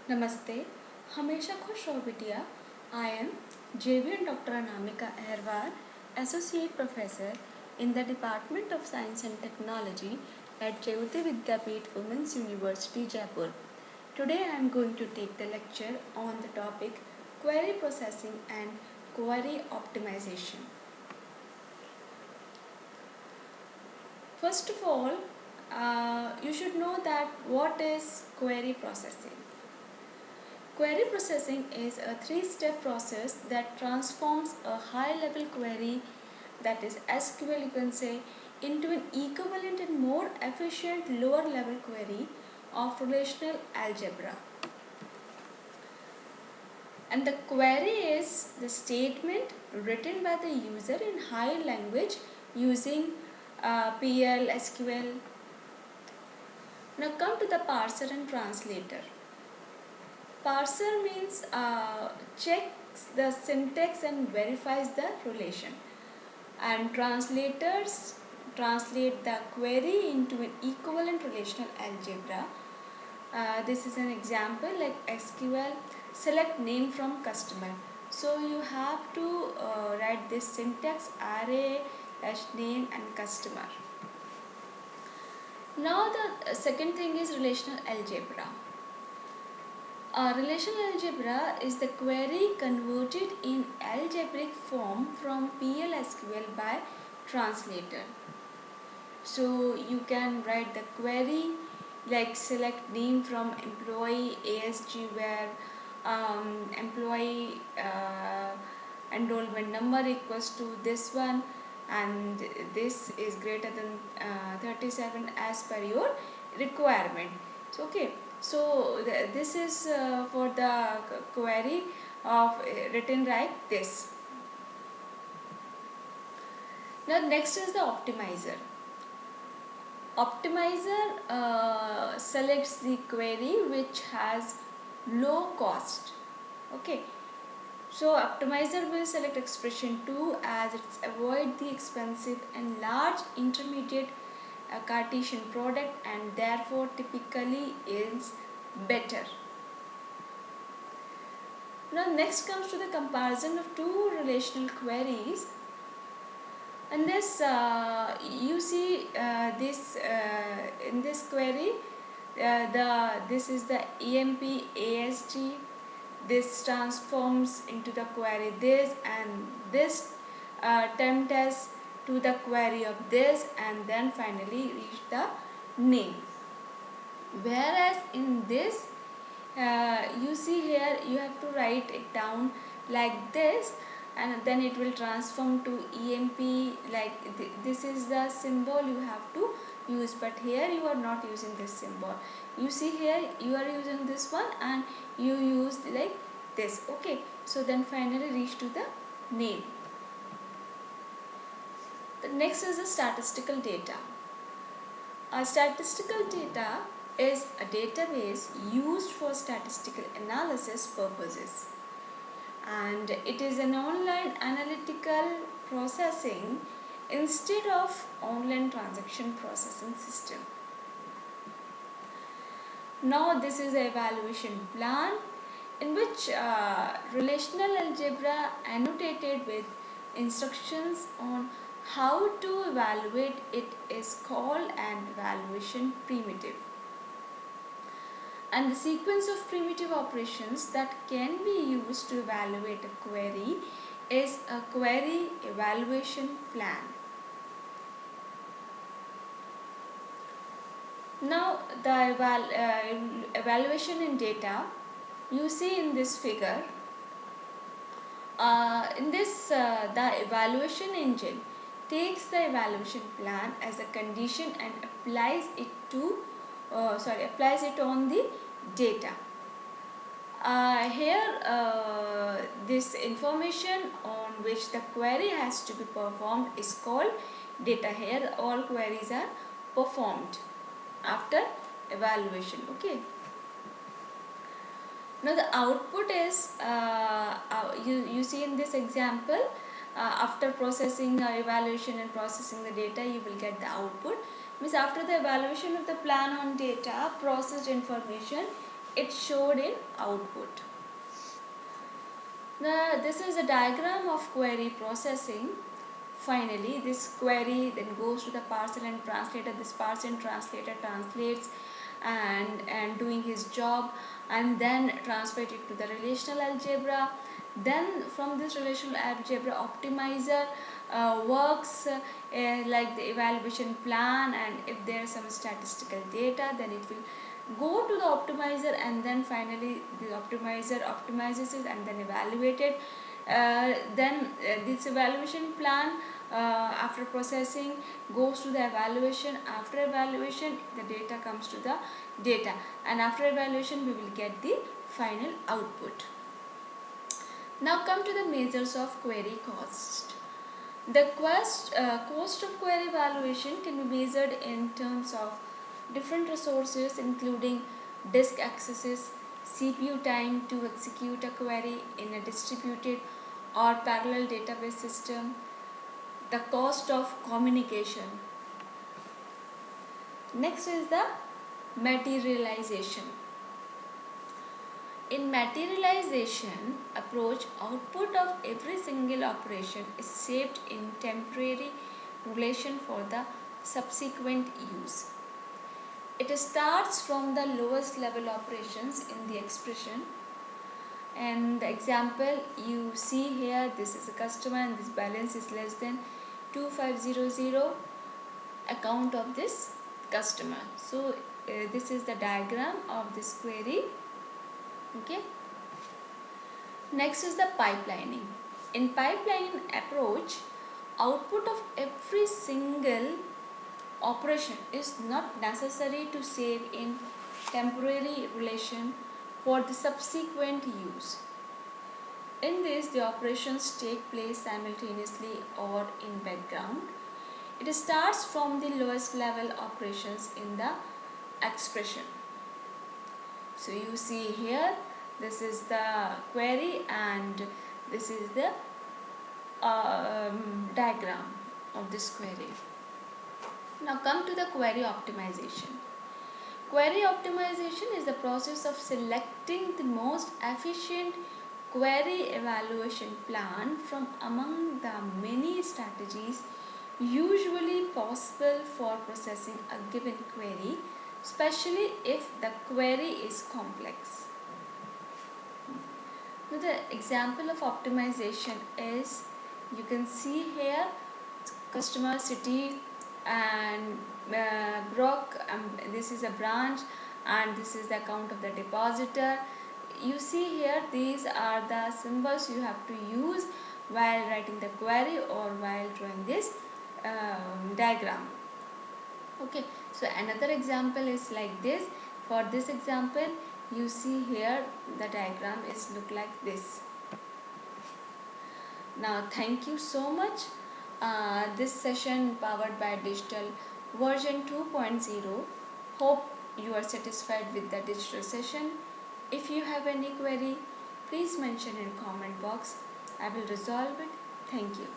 नमस्ते, हमेशा खुश रहो बिटिया। I am JV Dr. Anamika Aharwal, Associate Professor in the Department of Science and Technology at Jayoti Vidyapeeth Women's University, Jaipur. Today I am going to take the lecture on the topic query processing and query optimization. First of all, you should know that what is query processing. Query processing is a three-step process that transforms a high-level query, that is SQL you can say, into an equivalent and more efficient lower-level query of relational algebra. And the query is the statement written by the user in high language using PL, SQL. Now come to the parser and translator. Parser means checks the syntax and verifies the relation, and translators translate the query into an equivalent relational algebra. This is an example like SQL select name from customer. So you have to write this syntax array dash name and customer. Now the second thing is relational algebra. Relational algebra is the query converted in algebraic form from PL/SQL by translator. So you can write the query like select name from employee ASG where employee enrollment number equals to this one, and this is greater than 37 as per your requirement. So okay, so this is for the query of written like this. Now next is the optimizer. Optimizer selects the query which has low cost. Okay, so optimizer will select expression 2 as it's avoid the expensive and large intermediate Cartesian product and therefore typically is better. Now next comes to the comparison of two relational queries. And this you see this in this query this is the EMP ASG. This transforms into the query this, and this tempt us to the query of this, and then finally reach the name. Whereas in this you see here you have to write it down like this, and then it will transform to EMP like this is the symbol you have to use, but here you are not using this symbol. You see here you are using this one and you use like this. Okay, so then finally reach to the name. The next is the statistical data. A statistical data is a database used for statistical analysis purposes, and it is an online analytical processing instead of online transaction processing system. Now this is the evaluation plan in which relational algebra annotated with instructions on how to evaluate it is called an evaluation primitive. And the sequence of primitive operations that can be used to evaluate a query is a query evaluation plan. Now the evaluation in data you see in this figure. In this the evaluation engine takes the evaluation plan as a condition and applies it to applies it on the data. Here this information on which the query has to be performed is called data. Here all queries are performed after evaluation. Okay, now the output is you see in this example after processing evaluation and processing the data you will get the output. Means after the evaluation of the plan on data processed information it showed in output. Now this is a diagram of query processing. Finally, this query then goes to the parser and translator. This parser and translator translates and doing his job, and then transfer it to the relational algebra. Then from this relational algebra, optimizer works like the evaluation plan, and if there is some statistical data, then it will go to the optimizer, and then finally the optimizer optimizes it and then evaluate it. Then this evaluation plan after processing goes to the evaluation. After evaluation, the data comes to the data, and after evaluation we will get the final output. Now come to the measures of query cost. The cost of query evaluation can be measured in terms of different resources, including disk accesses, CPU time to execute a query in a distributed or parallel database system, the cost of communication. Next is the materialization. In materialization approach, output of every single operation is saved in temporary relation for the subsequent use. It starts from the lowest level operations in the expression, and the example you see here, this is a customer and this balance is less than 2500, account of this customer. So this is the diagram of this query. Okay. Next is the pipelining. In pipelining approach, output of every single operation is not necessary to save in temporary relation for the subsequent use. In this, the operations take place simultaneously or in background. It starts from the lowest level operations in the expression. So you see here, this is the query and this is the diagram of this query. Now come to the query optimization. Query optimization is the process of selecting the most efficient query evaluation plan from among the many strategies usually possible for processing a given query, especially if the query is complex. Now the example of optimization is, you can see here, customer, city and Brock, this is a branch and this is the account of the depositor. You see here, these are the symbols you have to use while writing the query or while drawing this diagram. Okay, so another example is like this. For this example, you see here the diagram is look like this. Now thank you so much. This session powered by Digital version 2.0. Hope you are satisfied with the digital session. If you have any query, please mention in comment box. I will resolve it. Thank you.